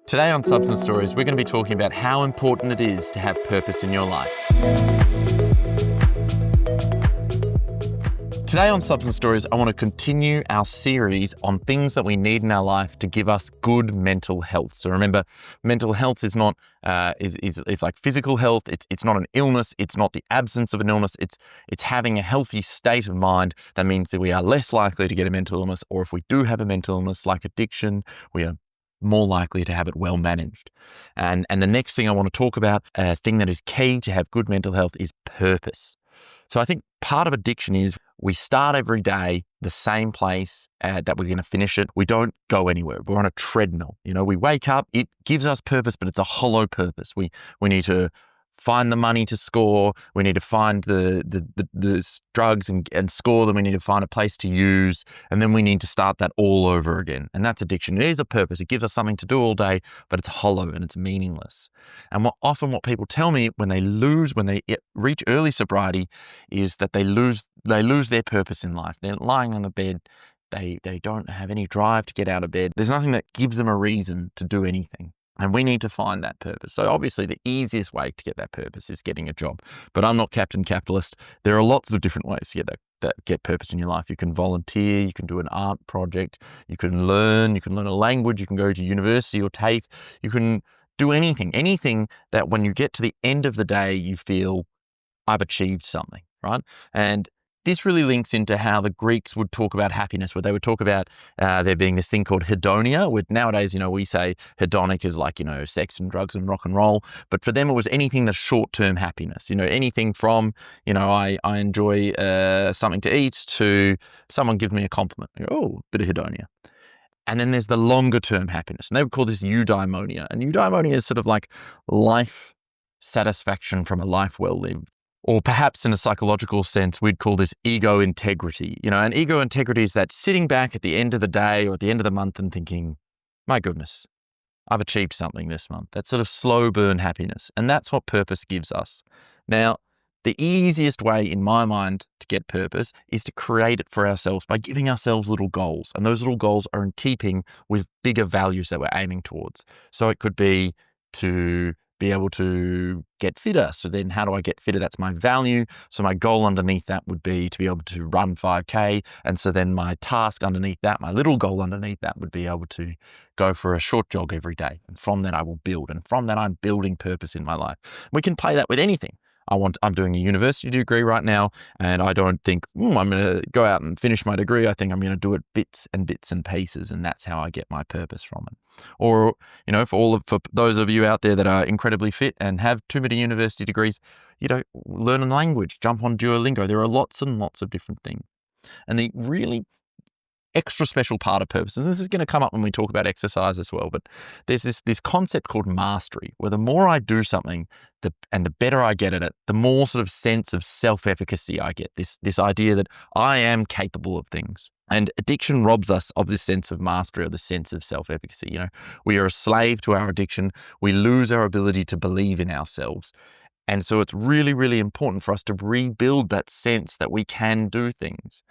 Today on Substance Stories, we're going to be talking about how important it is to have purpose in your life. Today on Substance Stories, I want to continue our series on things that we need in our life to give us good mental health. So remember, mental health is not is like physical health. It's not an illness. It's not the absence of an illness. It's having a healthy state of mind. That means that we are less likely to get a mental illness, or if we do have a mental illness like addiction, we are more likely to have it well managed. And the next thing I want to talk about, a thing that is key to have good mental health, is purpose. So I think part of addiction is we start every day the same place that we're going to finish it. We don't go anywhere. We're on a treadmill. We wake up, it gives us purpose, but it's a hollow purpose. We need to find the money to score. We need to find the drugs and score them. We need to find a place to use. And then we need to start that all over again. And that's addiction. It is a purpose. It gives us something to do all day, but it's hollow and it's meaningless. And what people tell me when they reach early sobriety is that they lose their purpose in life. They're lying on the bed. They don't have any drive to get out of bed. There's nothing that gives them a reason to do anything. And we need to find that purpose. So obviously the easiest way to get that purpose is getting a job. But I'm not Captain Capitalist. There are lots of different ways to get purpose in your life. You can volunteer, you can do an art project, you can learn a language, you can go to university or TAFE, you can do anything that when you get to the end of the day, you feel, I've achieved something, right? And this really links into how the Greeks would talk about happiness, where they would talk about there being this thing called hedonia, which nowadays, we say hedonic is like, sex and drugs and rock and roll. But for them, it was anything that's short-term happiness, anything from, I enjoy something to eat to someone give me a compliment. Oh, bit of hedonia. And then there's the longer-term happiness. And they would call this eudaimonia. And eudaimonia is sort of like life satisfaction from a life well lived. Or perhaps in a psychological sense, we'd call this ego integrity. And ego integrity is that sitting back at the end of the day or at the end of the month and thinking, my goodness, I've achieved something this month. That sort of slow burn happiness. And that's what purpose gives us. Now, the easiest way in my mind to get purpose is to create it for ourselves by giving ourselves little goals. And those little goals are in keeping with bigger values that we're aiming towards. So it could be to be able to get fitter. So then how do I get fitter? That's my value. So my goal underneath that would be to be able to run 5K. And so then my task underneath that, my little goal underneath that would be able to go for a short jog every day. And from that I will build. And from that I'm building purpose in my life. We can play that with anything. I'm doing a university degree right now, and I don't think, I'm going to go out and finish my degree. I think I'm going to do it bits and pieces, and that's how I get my purpose from it. Or, for those of you out there that are incredibly fit and have too many university degrees, learn a language, jump on Duolingo. There are lots and lots of different things. And the really extra special part of purpose, and this is going to come up when we talk about exercise as well, but there's this concept called mastery, where the more I do something and the better I get at it, the more sort of sense of self-efficacy I get, this idea that I am capable of things. And addiction robs us of this sense of mastery or the sense of self-efficacy. We are a slave to our addiction. We lose our ability to believe in ourselves. And so it's really, really important for us to rebuild that sense that we can do things.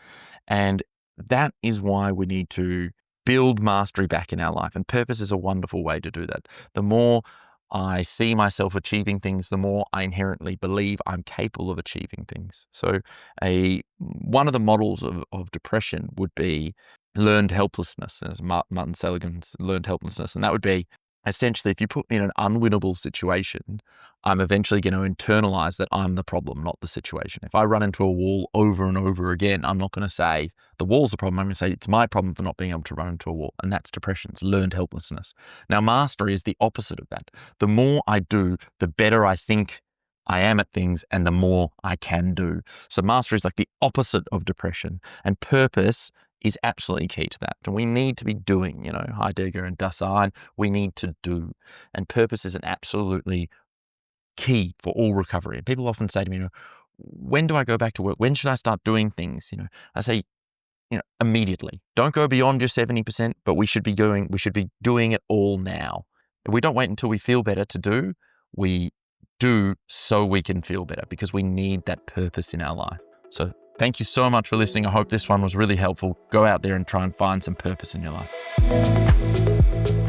And that is why we need to build mastery back in our life. And purpose is a wonderful way to do that. The more I see myself achieving things, the more I inherently believe I'm capable of achieving things. So one of the models of depression would be learned helplessness, as Martin Seligman's learned helplessness. And that would be, essentially, if you put me in an unwinnable situation, I'm eventually going to internalize that I'm the problem, not the situation. If I run into a wall over and over again, I'm not going to say the wall's the problem. I'm going to say it's my problem for not being able to run into a wall. And that's depression. It's learned helplessness. Now, mastery is the opposite of that. The more I do, the better I think I am at things and the more I can do. So mastery is like the opposite of depression. And purpose is absolutely key to that. And we need to be doing, Heidegger and Dasein, we need to do. And purpose is an absolutely key for all recovery. And people often say to me, when do I go back to work? When should I start doing things? I say, immediately. Don't go beyond your 70%, but we should be doing it all now. If we don't wait until we feel better to do, we do so we can feel better, because we need that purpose in our life. So thank you so much for listening. I hope this one was really helpful. Go out there and try and find some purpose in your life.